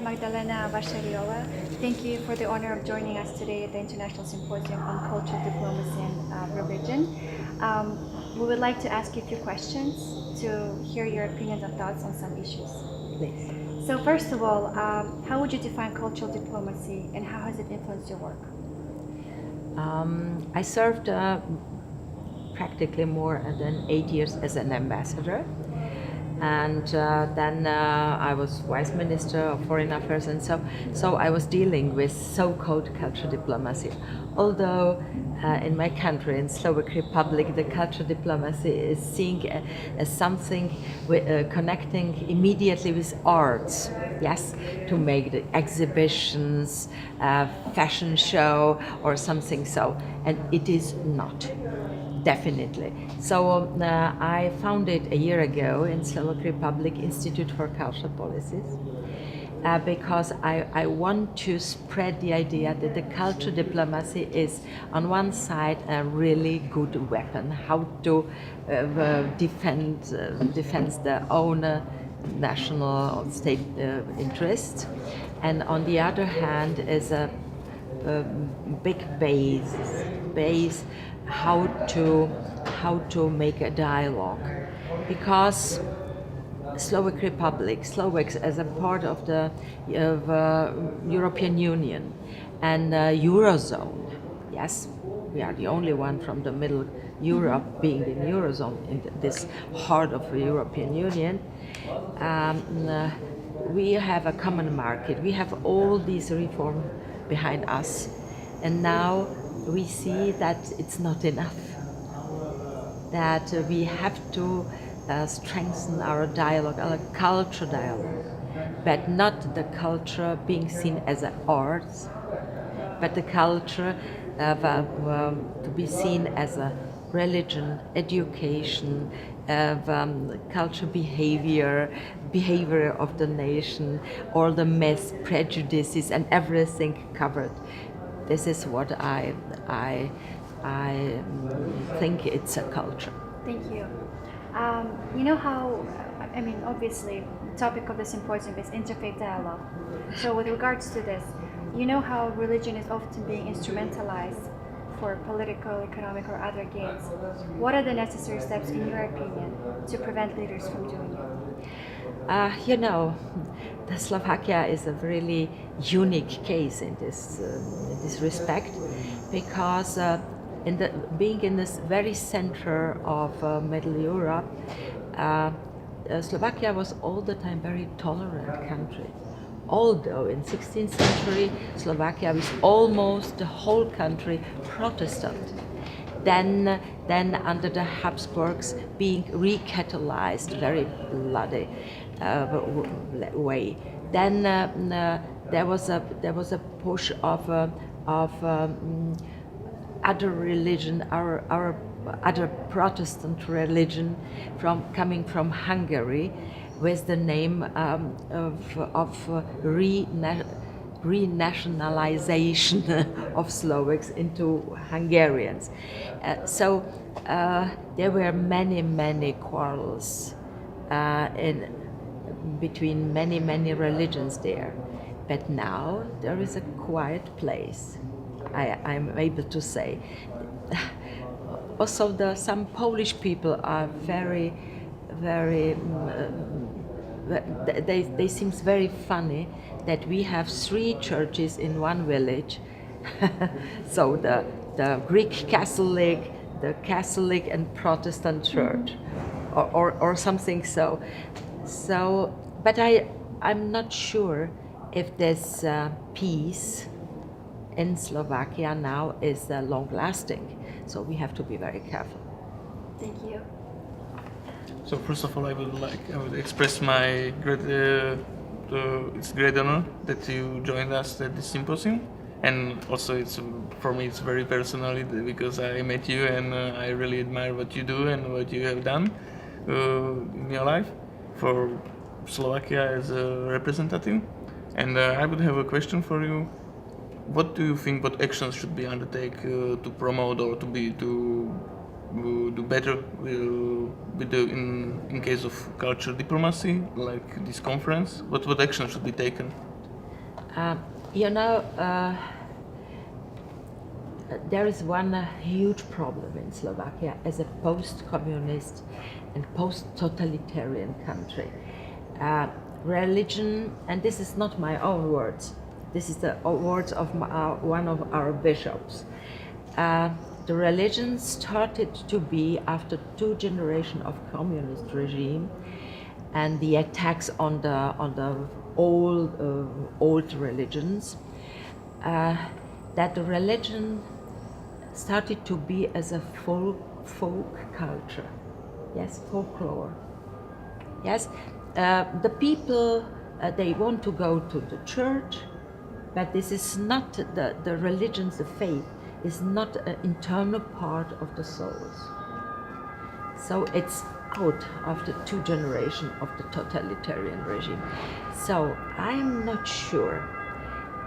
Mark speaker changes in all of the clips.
Speaker 1: Magdaléna Vášáryová. Thank you for the honor of joining us today at the International Symposium on Culture, Diplomacy and Religion. We would like to ask you a few questions to hear your opinions and thoughts on some issues.
Speaker 2: Please.
Speaker 1: So first of all, how would you define cultural diplomacy and how has it influenced your work?
Speaker 2: I served practically more than 8 years as an ambassador, and then I was vice minister of foreign affairs, and so I was dealing with so-called cultural diplomacy. Although in my country, in Slovak Republic, the cultural diplomacy is seen as something connecting immediately with arts. Yes, to make the exhibitions, fashion show or something so, and it is not. Definitely. So I founded a year ago in Slovak Republic Institute for Cultural Policies because I want to spread the idea that the cultural diplomacy is on one side a really good weapon, how to defend the own national or state interests, and on the other hand is a big base how to make a dialogue, because Slovak Republic, Slovaks as a part of the European Union and Eurozone, yes, we are the only one from the middle Europe being in Eurozone, in this heart of the European Union. We have a common market, we have all these reforms behind us, and now we see that it's not enough, that we have to strengthen our dialogue, our culture dialogue, but not the culture being seen as an art, but the culture to be seen as a religion, education, culture behavior of the nation, all the myths, prejudices and everything covered. This is what I think it's a culture.
Speaker 1: Thank you. You know how, I mean, obviously, the topic of the symposium is interfaith dialogue. So with regards to this, you know how religion is often being instrumentalized for political, economic or other gains. What are the necessary steps, in your opinion, to prevent leaders from doing it?
Speaker 2: You know, the Slovakia is a really unique case in this respect, because being in this very center of Middle Europe, Slovakia was all the time very tolerant country. Although in 16th century Slovakia was almost the whole country Protestant. Then under the Habsburgs being re-Catholicized, very bloody way. Then there was a push of other religion, our other Protestant religion coming from Hungary, with the name of renationalization of Slovaks into Hungarians. So there were many quarrels between many religions there. But now there is a quiet place, I'm able to say. Also, some Polish people are very they seem very funny that we have 3 churches in one village. So the Greek Catholic, the Catholic and Protestant church, or something so. So, but I'm not sure if this peace in Slovakia now is long-lasting. So we have to be very careful.
Speaker 1: Thank you.
Speaker 3: So first of all, I would express my it's great honor that you joined us at this symposium, and also for me it's very personal because I met you and I really admire what you do and what you have done in your life for Slovakia as a representative. And I would have a question for you. What do you think? What actions should be undertaken to promote or to do better in case of cultural diplomacy, like this conference? What action should be taken?
Speaker 2: You know, there is one huge problem in Slovakia as a post-communist and post-totalitarian country. Religion, and this is not my own words, this is the words of one of our bishops. The religion started to be after 2 generations of communist regime and the attacks on the old religions, that the religion started to be as a folk culture, yes, folklore. Yes, the people they want to go to the church, but this is not the religions, the faith is not an internal part of the souls. So it's out after 2 generations of the totalitarian regime. So I'm not sure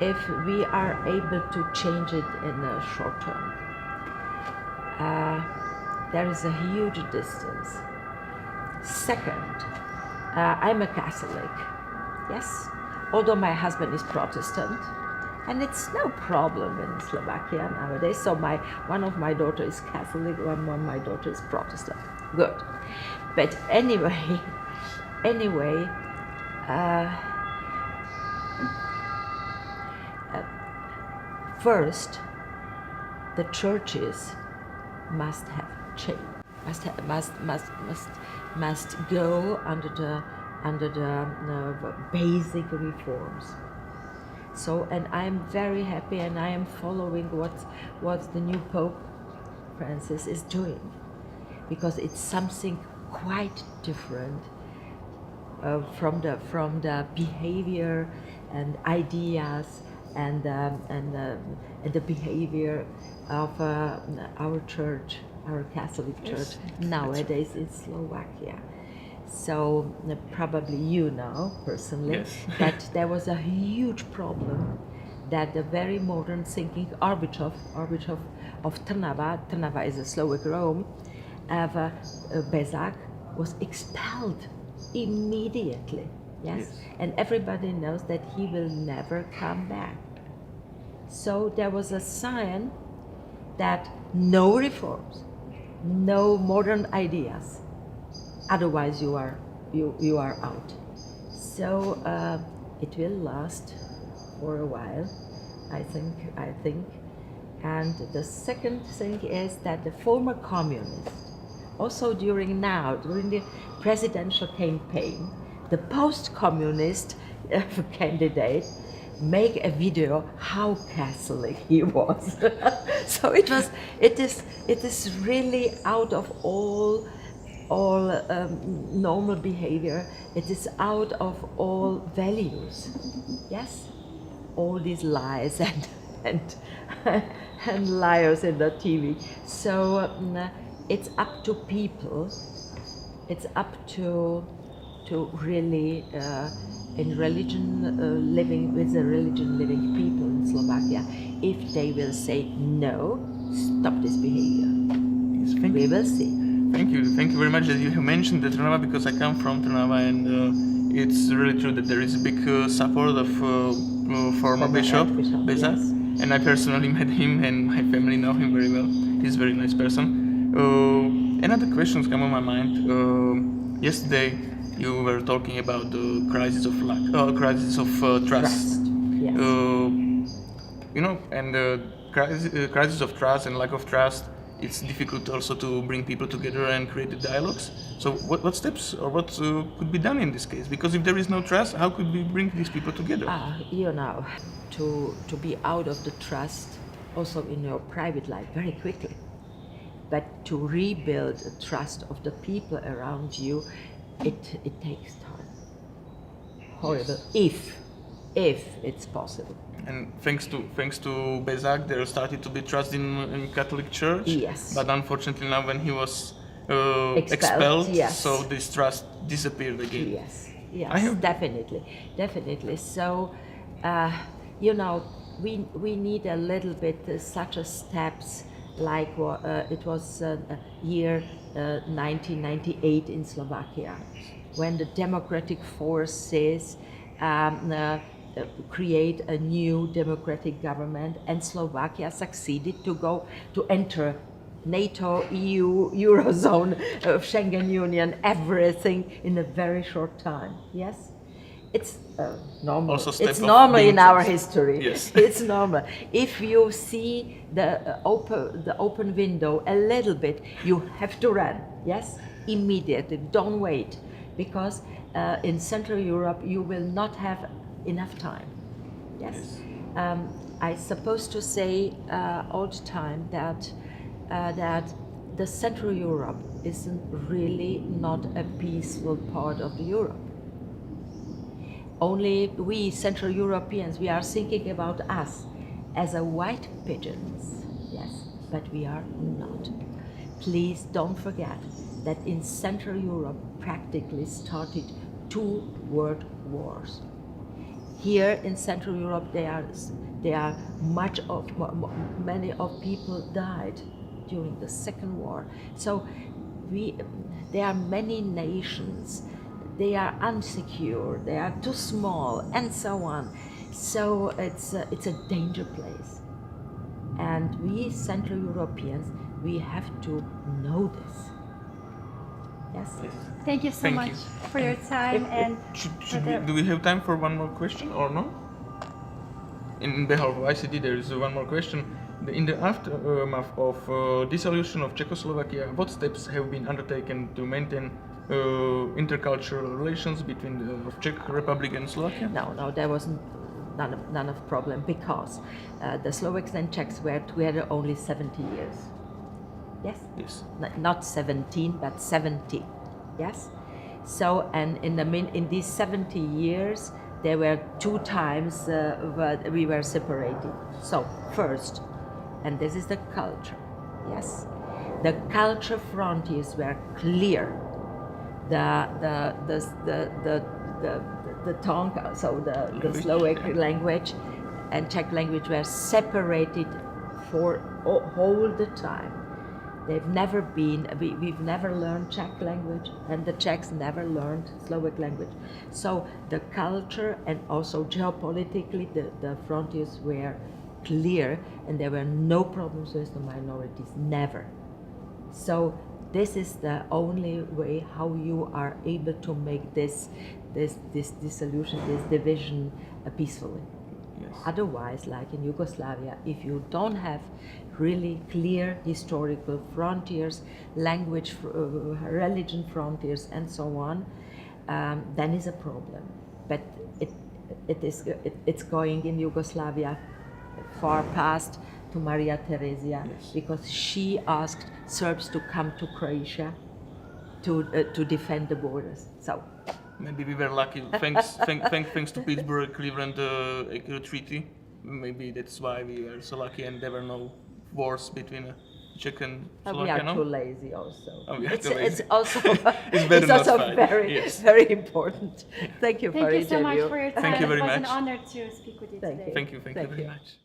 Speaker 2: if we are able to change it in a short term. There is a huge distance. Second, I'm a Catholic, yes, although my husband is Protestant, and it's no problem in Slovakia nowadays. So one of my daughters is Catholic, one of my daughters is Protestant. Good. But anyway, first, the churches must have change, must go under the basic reforms. So, and I'm very happy, and I am following what the new Pope Francis is doing, because it's something quite different from the behavior and ideas and the behavior of our church, our Catholic Church, yes, nowadays in Slovakia. So probably you know personally, yes, that there was a huge problem that the very modern thinking Archbishop of Trnava is a Slovak Rome, Bezák, was expelled immediately. Yes? Yes, and everybody knows that he will never come back. So there was a sign that no reforms, no modern ideas, otherwise you are out. So it will last for a while, I think. And the second thing is that the former communists, also during the presidential campaign, the post-communist candidate make a video how Catholic he was. So it is really out of all normal behavior. It is out of all values. Yes, all these lies and liars in the TV. So it's up to people. It's up to really in religion living with the religion living people in Slovakia, if they will say no, stop this behavior.
Speaker 3: Yes,
Speaker 2: we will see.
Speaker 3: Thank you very much that you have mentioned the Trnava, because I come from Trnava, and it's really true that there is a big support of former Bishop Bezák, yes, and I personally met him and my family know him very well. He's a very nice person. Another questions come on my mind. Yesterday you were talking about the crisis of trust.
Speaker 2: Yes.
Speaker 3: And the crisis of trust and lack of trust. It's difficult also to bring people together and create the dialogues. So what steps or what could be done in this case? Because if there is no trust, how could we bring these people together?
Speaker 2: To be out of the trust also in your private life very quickly. But to rebuild the trust of the people around you, it takes time. Horrible. If it's possible.
Speaker 3: And thanks to Bezák, there started to be trust in Catholic Church.
Speaker 2: Yes.
Speaker 3: But unfortunately now when he was expelled,
Speaker 2: yes,
Speaker 3: so this trust disappeared again.
Speaker 2: Yes, definitely. So, we need a little bit such a steps like it was year 1998 in Slovakia, when the democratic forces create a new democratic government, and Slovakia succeeded to enter NATO, EU, Eurozone, Schengen Union, everything in a very short time. Yes, it's normal.
Speaker 3: Also step
Speaker 2: It's
Speaker 3: of
Speaker 2: normal in
Speaker 3: being
Speaker 2: our
Speaker 3: trans-
Speaker 2: history.
Speaker 3: Yes.
Speaker 2: It's normal. If you see the open window a little bit, you have to run. Yes, immediately. Don't wait, because in Central Europe you will not have enough time. Yes. I supposed to say all the time that the Central Europe isn't really not a peaceful part of Europe. Only we Central Europeans, we are thinking about us as a white pigeons, yes, but we are not. Please don't forget that in Central Europe practically started 2 world wars. Here in Central Europe, many of people died during the Second War. So there are many nations. They are unsecure. They are too small, and so on. So it's a danger place. And we Central Europeans, we have to know this. Yes.
Speaker 1: Thank you so
Speaker 3: Thank
Speaker 1: much
Speaker 3: you.
Speaker 1: for your time and
Speaker 3: Do we have time for one more question or no? In behalf of ICT, there is one more question. In the aftermath of dissolution of Czechoslovakia, what steps have been undertaken to maintain intercultural relations between the Czech Republic and Slovakia?
Speaker 2: No, there was none of problem, because the Slovaks and Czechs were together only 70 years. Yes?
Speaker 3: Yes.
Speaker 2: Not 17, but 70. Yes? So, and in these 70 years, there were 2 times we were separated. So, first, and this is the culture. Yes? The culture frontiers were clear. The tongue, so the Slovak language and Czech language were separated for all the time. They've never been, we've never learned Czech language, and the Czechs never learned Slovak language. So the culture and also geopolitically, the frontiers were clear, and there were no problems with the minorities, never. So this is the only way how you are able to make this dissolution, this division peacefully.
Speaker 3: Yes.
Speaker 2: Otherwise, like in Yugoslavia, if you don't have really clear historical frontiers, language, religion frontiers, and so on, then is a problem. But it's going in Yugoslavia far past to Maria Theresia,
Speaker 3: Yes.
Speaker 2: because she asked Serbs to come to Croatia to defend the borders. So.
Speaker 3: Maybe we were lucky. Thanks to Pittsburgh, Cleveland Treaty. Maybe that's why we were so lucky, and there were no wars between Czech and
Speaker 2: We
Speaker 3: Slovakia.
Speaker 2: are too lazy also.
Speaker 3: Oh, we are
Speaker 2: It's
Speaker 3: too lazy.
Speaker 2: also
Speaker 3: It's better
Speaker 2: it's
Speaker 3: not
Speaker 2: also
Speaker 3: fight.
Speaker 2: very
Speaker 3: Yes.
Speaker 2: very important. Thank you for
Speaker 1: thank you so much
Speaker 2: interview.
Speaker 1: for your time.
Speaker 3: Thank you very
Speaker 1: It was
Speaker 3: much.
Speaker 1: an honor to speak with you
Speaker 2: Thank
Speaker 1: today.
Speaker 3: Thank you very
Speaker 2: Thank you.
Speaker 3: much.